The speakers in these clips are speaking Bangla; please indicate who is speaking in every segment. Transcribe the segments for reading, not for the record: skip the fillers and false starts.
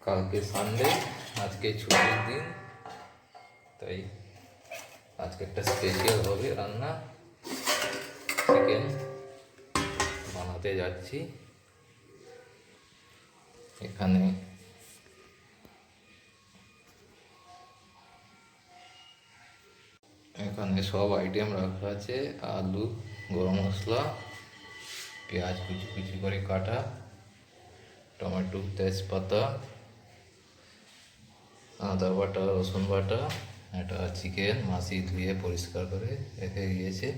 Speaker 1: কালকে সানডে, আজকে ছুটির দিন, তাই আজকে একটা স্পেশাল হবে রান্না। চিকেন বানাতে যাচ্ছি। এখানে সব আইটেম রাখা আছে: আলু, গরম মশলা, পেঁয়াজ কুচি কুচি করে কাটা, টমেটো, তেজপাতা, আদা বাটা, রসুন বাটা, এটা চিকেন মাছি ধুয়ে পরিষ্কার করে রেখে গিয়েছে।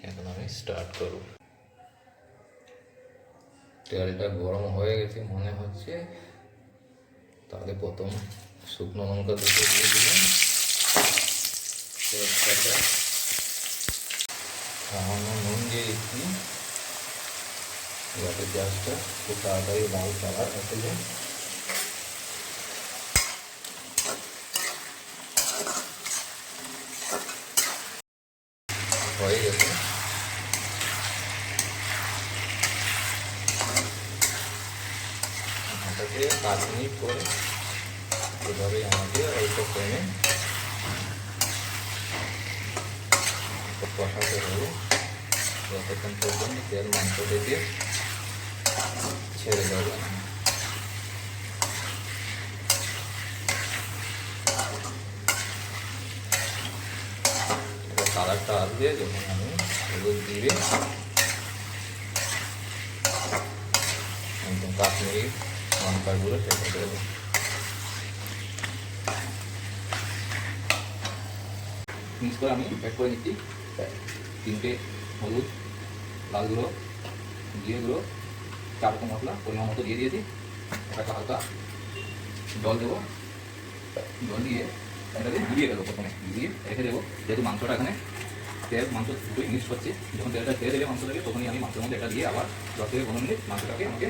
Speaker 1: এখন আমি স্টার্ট করব। তেলটা গরম হয়ে গেছে মনে হচ্ছে, তাহলে প্রথম শুকনো লঙ্কা দুটো দিয়ে দিলাম, তেজপাতা, সামান্য নুন দিয়ে দিচ্ছি যাতে গ্যাসটা খুব তাড়াতাড়ি লাল কালার আসে যায়। হয়ে গেছে। এটাকে 5 মিনিট করে এভাবেই আমাকে অল্প ফ্লেমে কষাতে হবে যতক্ষণ পর্যন্ত তেল মাংস থেকে ছেড়ে যাবে। কালারটা আসবে যখন আমি হলুদ দিয়ে একদম কাশ্মীরি লঙ্কার গুঁড়ো সেটা দেবো। মিক্স করে আমি প্যাক করে নিচ্ছি। 3টে হলুদ, লাল গুঁড়ো, জিরে গুঁড়ো, 4 রকম মশলা পরিমাণ মতো দিয়ে দিয়েছি। একটা হালকা জল দেবো, জল দিয়ে এটাকে গুলিয়ে দেবো। প্রথমে গুলিয়ে রেখে দেবো, যেহেতু মাংসটা এখানে তেল মাংস দুটোই মিক্স হচ্ছে। যখন তেলটা ছেড়ে দেবে মাংসটাকে, তখনই আমি মাংসের মধ্যে এটা দিয়ে আবার 10 থেকে 15 মিনিট মাংসটাকে আমাকে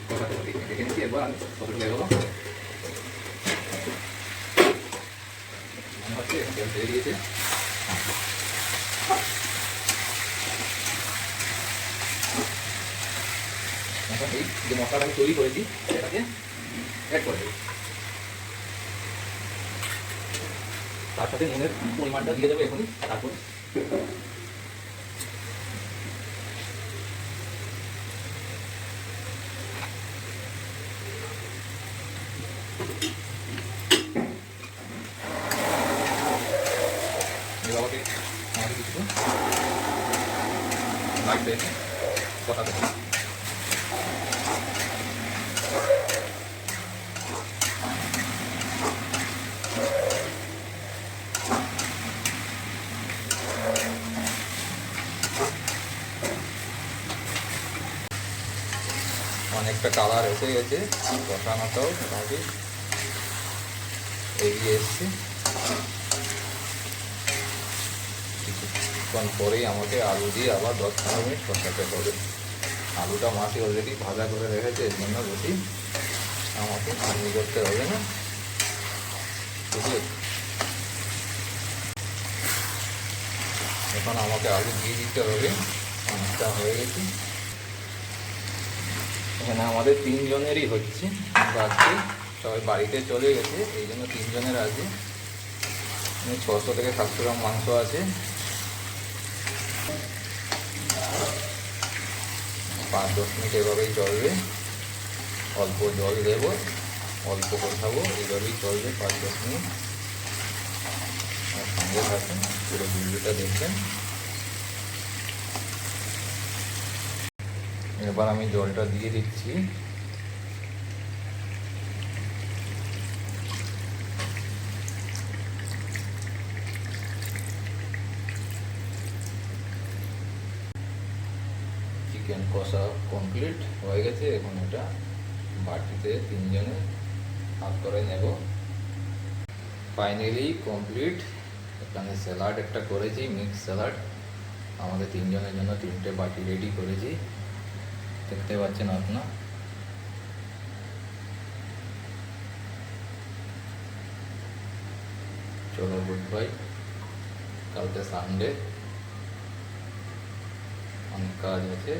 Speaker 1: কষাতে হবে। দেখে নিচ্ছি একবার আমি কতটুকু দেবো। মনে হচ্ছে তেল ছেড়ে দিয়েছে। এখন এই যে মশলাটা আমি তৈরি করেছি সেটাকে অ্যাড করে দেবো। তার সাথে নুনের পরিমাণটা দিয়ে দেবো এখনই। তারপর বাবাকে আমাকে কিছু লাইট পেয়ে কষাতে হবে। অনেকটা কালার এসে গেছে, কষানোটাও মোটামুটি এগিয়ে এসছে। কিছুক্ষণ পরেই আমাকে আলু দিয়ে আবার 10-15 মিনিট কষাতে হবে। আলুটা মাটি অলরেডি ভাজা করে রেখেছে, এর জন্য বেশি আমাকে পানি করতে হবে না। বুঝলে, এখন আমাকে আলু দিয়ে দিতে হবে। অনেকটা হয়ে গেছে। এখানে আমাদের 3 জনেরই হচ্ছে, বাকি সবাই বাড়িতে চলে গেছে, এই জন্য 3 জনের আছে। 600 থেকে 700 গ্রাম মাংস আছে। 5-10 মিনিট এভাবেই চলবে। অল্প জল দেবো, অল্প কষাবো, এইভাবেই চলবে 5-10 মিনিট। আর সঙ্গে থাকুন, পুরো ভিডিওটা দেখবেন। এবার আমি জলটা দিয়ে দিচ্ছি। চিকেন কষা কমপ্লিট হয়ে গেছে। এখন এটা বাটিতে 3 জনে ভাগ করে নেব। Finally complete. এখানে স্যালাড একটা করেছি, মিক্স স্যালাড। আমাদের 3 জনের জন্য 3টে বাটি রেডি করেছি, দেখতে পাচ্ছেন আপনারা। চলো গুড বাই। কালকে সানডে, অনেক কাজ আছে।